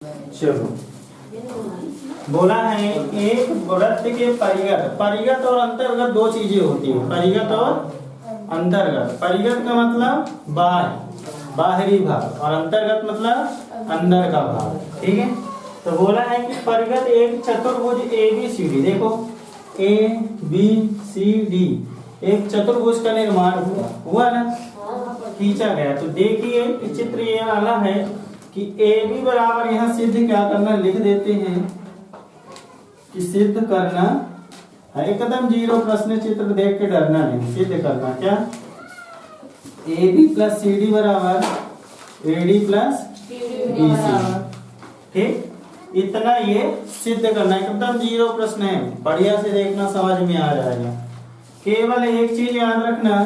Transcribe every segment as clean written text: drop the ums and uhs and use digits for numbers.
चलो, बोला है एक वृत्त के परिगत और अंतर्गत दो चीजें होती है। परिगत और अंतर्गत। परिगत का मतलब बाहरी भाग और अंतर्गत मतलब अंदर का भाग। ठीक है, तो बोला है कि परिगत एक चतुर्भुज ABCD, देखो ABCD एक चतुर्भुज का निर्माण हुआ ना, खींचा गया। तो देखिए चित्र ये वाला है कि AB बराबर यहाँ सिद्ध क्या करना, लिख देते हैं कि सिद्ध करना है, एकदम जीरो प्रश्न चित्र देख के डरना नहीं, सिद्ध करना क्या, AB प्लस CD बराबर AD प्लस BC। ठीक, इतना ये सिद्ध करना है, एकदम जीरो प्रश्न है, बढ़िया से देखना, समझ में आ जाएगा। केवल एक चीज याद रखना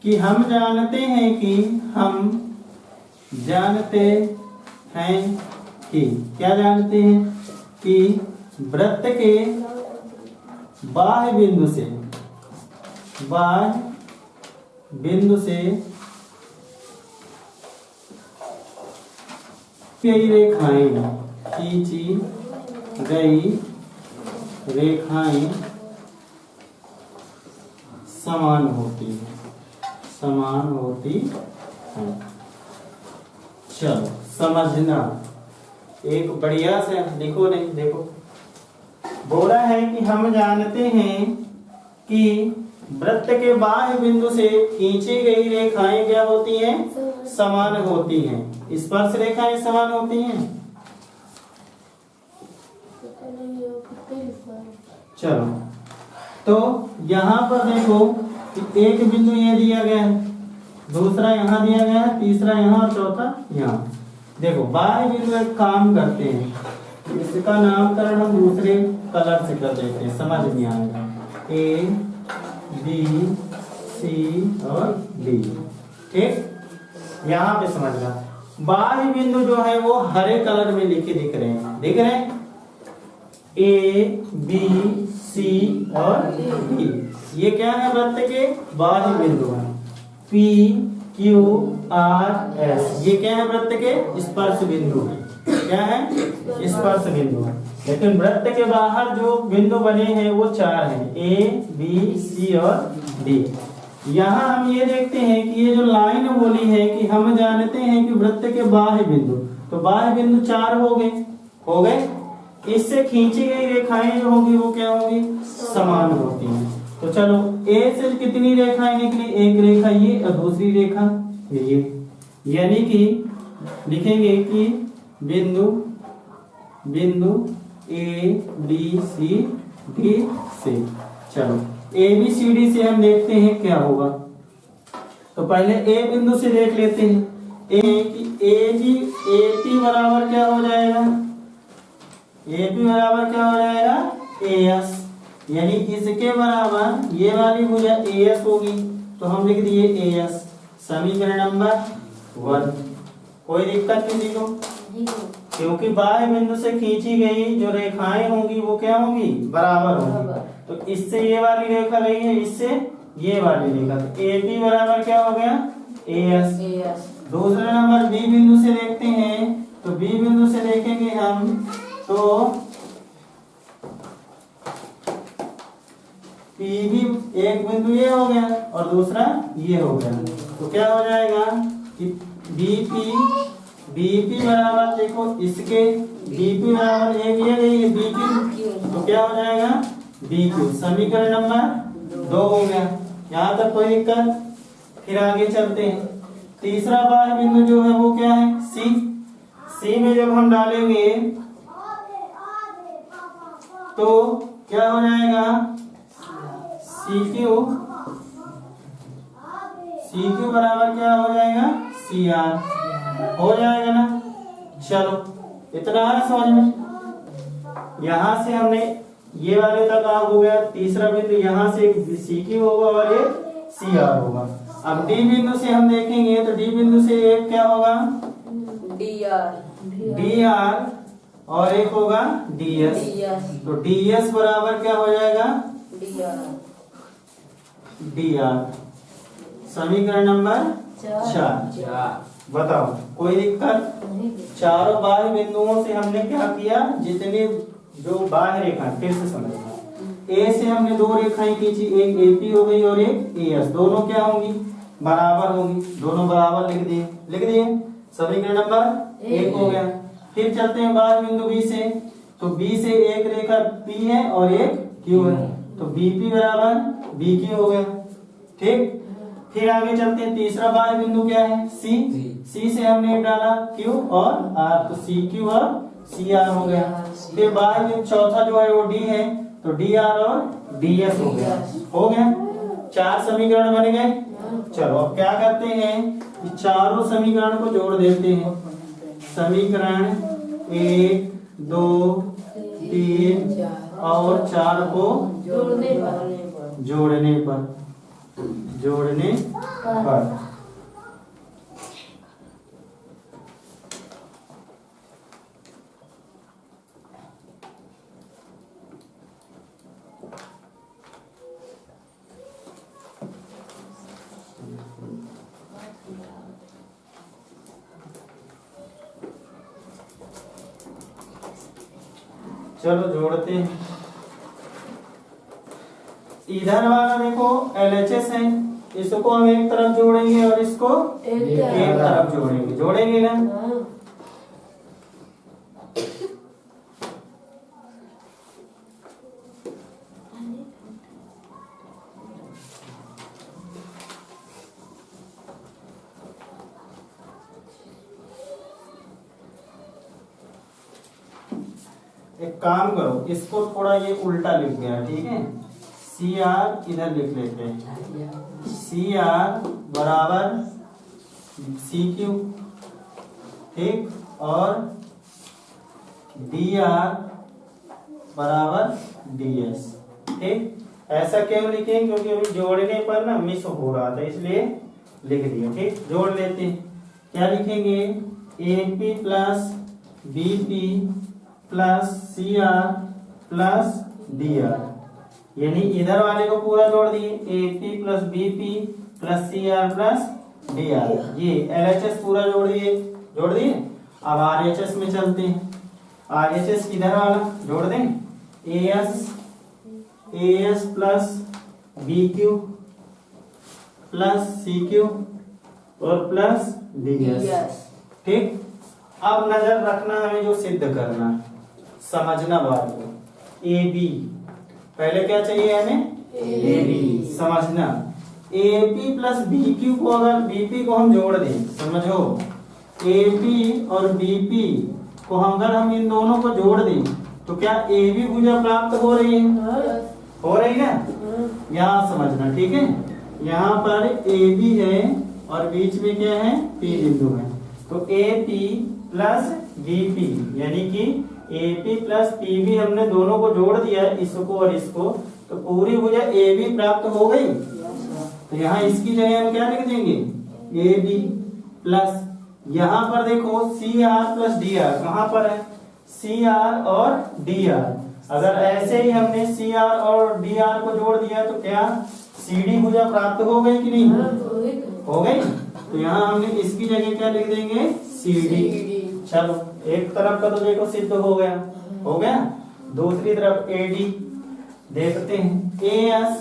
कि हम जानते हैं कि क्या जानते हैं कि वृत्त के बाह्य बिंदु से कई रेखाएं खींची गई रेखाएं समान होती हैं। चलो समझना, एक बढ़िया से लिखो, नहीं देखो, बोला है कि हम जानते हैं कि वृत्त के बाह्य बिंदु से खींची गई रेखाएं क्या होती हैं, समान होती हैं। स्पर्श रेखाएं समान होती हैं। चलो, तो यहाँ पर देखो कि एक बिंदु ये दिया गया है, दूसरा यहाँ दिया गया है, तीसरा यहाँ और चौथा यहाँ। देखो बाह्य बिंदु एक काम करते हैं, इसका नामकरण हम दूसरे कलर से कर देते हैं, समझ में आएगा। A B C और D। ठीक, यहाँ पे समझना, बाह्य बिंदु जो है वो हरे कलर में दिख रहे हैं, A B C और D। ये क्या है, वृत्त के बाह्य बिंदु हैं। P Q R S ये क्या है, वृत्त के स्पर्श बिंदु हैं। क्या है, स्पर्श बिंदु है। लेकिन वृत्त के बाहर जो बिंदु बने हैं वो 4 हैं, A B C और D। यहाँ हम ये देखते हैं कि ये जो लाइन बोली है कि हम जानते हैं कि वृत्त के बाह्य बिंदु, तो बाह्य बिंदु 4 हो गए। इससे खींची गई रेखाएं जो होगी वो क्या होगी, समान होती हैं। तो चलो A से कितनी रेखाएं निकली, एक रेखा ये और दूसरी रेखा ये, यानी कि लिखेंगे कि बिंदु A B C D से। चलो ABCD से हम देखते हैं क्या होगा। तो पहले A बिंदु से देख लेते हैं, AP बराबर क्या हो जाएगा, AP बराबर क्या हो जाएगा, AS, यानी इसके बराबर ये वाली भुजा AS होगी, तो हम लिख दिए AS, समीकरण नंबर 1। कोई दिक्कत किसी को, क्योंकि बाह्य बिंदु से खींची गई जो रेखाएं होंगी वो क्या होंगी, बराबर होंगी। तो इससे ये वाली रेखा गई है, इससे ये वाली रेखा, तो AP बराबर क्या हो गया, AS। दूसरे नंबर B बिंदु से देखते हैं, तो B बिंदु से देखेंगे हम, तो PB एक बिंदु ये हो गया और दूसरा ये हो गया, तो क्या हो जाएगा कि BP बराबर, देखो इसके BP बराबर एक ये गई है BQ, तो क्या हो जाएगा BQ, समीकरण नंबर 2 हो गया। यहाँ तक कोई दिक्कत, फिर आगे चलते हैं। तीसरा बाह्य बिंदु जो है वो क्या है, C में जब हम डालेंगे तो क्या हो जाएगा, CQ बराबर क्या हो जाएगा, CR हो जाएगा ना। चलो इतना है समझ में। यहां से हमने ये वाले तक हो गया, तीसरा बिंदु यहाँ से CQ होगा और ये CR होगा। अब D बिंदु से हम देखेंगे, तो D बिंदु से एक क्या होगा, DR और एक होगा DS। तो DS बराबर क्या हो जाएगा, DR, समीकरण नंबर 4। बताओ कोई दिक्कत? चारों बाह्य बिंदुओं से हमने क्या किया, जितने जो बाह्य रेखा, फिर से समझना, ए से हमने दो रेखाएं खींची, एक एपी हो गई और एक एएस, दोनों क्या होंगी, बराबर होंगी, दोनों बराबर लिख दिए समीकरण नंबर 1 हो गया। फिर चलते हैं बाह्य बिंदु बी से, तो बी से एक रेखा पी है और एक क्यू है, तो बीपी बराबर बीक्यू हो गया। ठीक, फिर आगे चलते हैं, तीसरा बाह्य बिंदु क्या है, सी से हमने डाला क्यू और आर, तो सी क्यू और सी आर हो गया। फिर बाह्य बिंदु चौथा जो है वो डी है, तो डी आर और डी एस हो गया। 4 समीकरण बन गए। चलो अब क्या करते हैं, चारों समीकरण को जोड़ देते हैं। समीकरण 1, 2, 3 और 4 को जोड़ने पर चलो जोड़ते हैं। इधर वाला देखो LHS है, इसको हम एक तरफ जोड़ेंगे और इसको एक तरफ जोड़ेंगे ना। एक काम करो, इसको थोड़ा ये उल्टा लिख गया, ठीक है, सी आर इधर लिख लेते हैं, सी आर बराबर सी क्यू, ठीक, और डी आर बराबर डी एस। ठीक, ऐसा क्यों लिखे, क्योंकि अभी जोड़ने पर ना मिस हो रहा था, इसलिए लिख दिया। ठीक, जोड़ लेते हैं, क्या लिखेंगे, AP plus BP plus C R plus D R, यानी इधर वाले को पूरा जोड़ दिए, AP plus BP plus C R plus D R, ये एलएचएस पूरा जोड़ दिए। अब आरएचएस में चलते हैं, आरएचएस इधर वाला जोड़ दें, as plus BQ plus CQ और प्लस डीएस। ठीक, अब नजर रखना, हमें जो सिद्ध करना, समझना बात को, ए बी, पहले क्या चाहिए हमें, ए बी समझना। एपी प्लस बीक्यू को, अगर बीपी को हम जोड़ दें, समझो, एपी और बीपी को अगर हम इन दोनों को जोड़ दें तो क्या ए बी भुजा प्राप्त हो रही है, हो रही ना, यहाँ समझना। ठीक है, यहाँ पर ए बी है और बीच में क्या है, पी बिंदु है, तो ए पी प्लस बीपी, यानी कि एपी प्लस पीबी हमने दोनों को जोड़ दिया है, इसको और इसको, तो पूरी भुजा ए बी प्राप्त हो गई। तो यहाँ इसकी जगह हम क्या लिख देंगे, ए बी प्लस, यहाँ पर देखो C R plus D R, कहाँ पर है, सी आर और डी आर, अगर ऐसे ही हमने सी आर और डी आर को जोड़ दिया तो क्या सी डी भुजा प्राप्त हो गई कि नहीं, हो गई। तो यहाँ हमने इसकी जगह क्या लिख देंगे, सी डी। चलो एक तरफ का तो देखो सिद्ध हो गया, दूसरी तरफ एडी देखते हैं, एएस,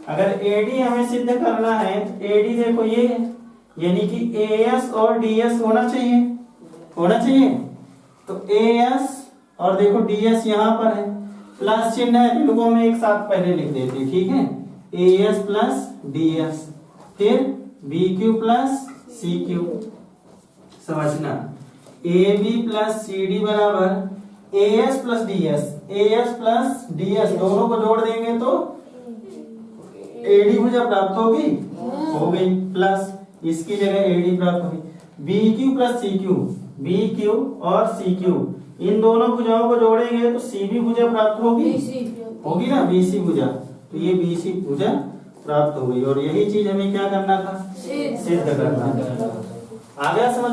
अगर एडी हमें सिद्ध करना है तो एडी देखो ये है, यानी कि एएस और डीएस होना चाहिए, तो एएस और देखो डीएस यहाँ पर है, प्लस चिन्ह है, इनको हम एक साथ पहले लिख देते हैं। ठीक है, एएस प्लस डीएस, फिर बीक्यू प्लस सीक्यू, समझना, A B plus C D बराबर एएस प्लस डीएस, दोनों को जोड़ देंगे तो एडी भुजा प्राप्त होगी, हो गई, प्लस इसकी जगह एडी प्राप्त होगी, बीक्यू प्लस सीक्यू, बीक्यू और सीक्यू, इन दोनों भुजाओं को जोड़ेंगे तो सीबी भुजा प्राप्त होगी ना, बीसी भुजा, तो ये बीसी भुजा प्राप्त हो गई। और यही चीज हमें क्या करना था, सिद्ध करना था। आ गया समझ।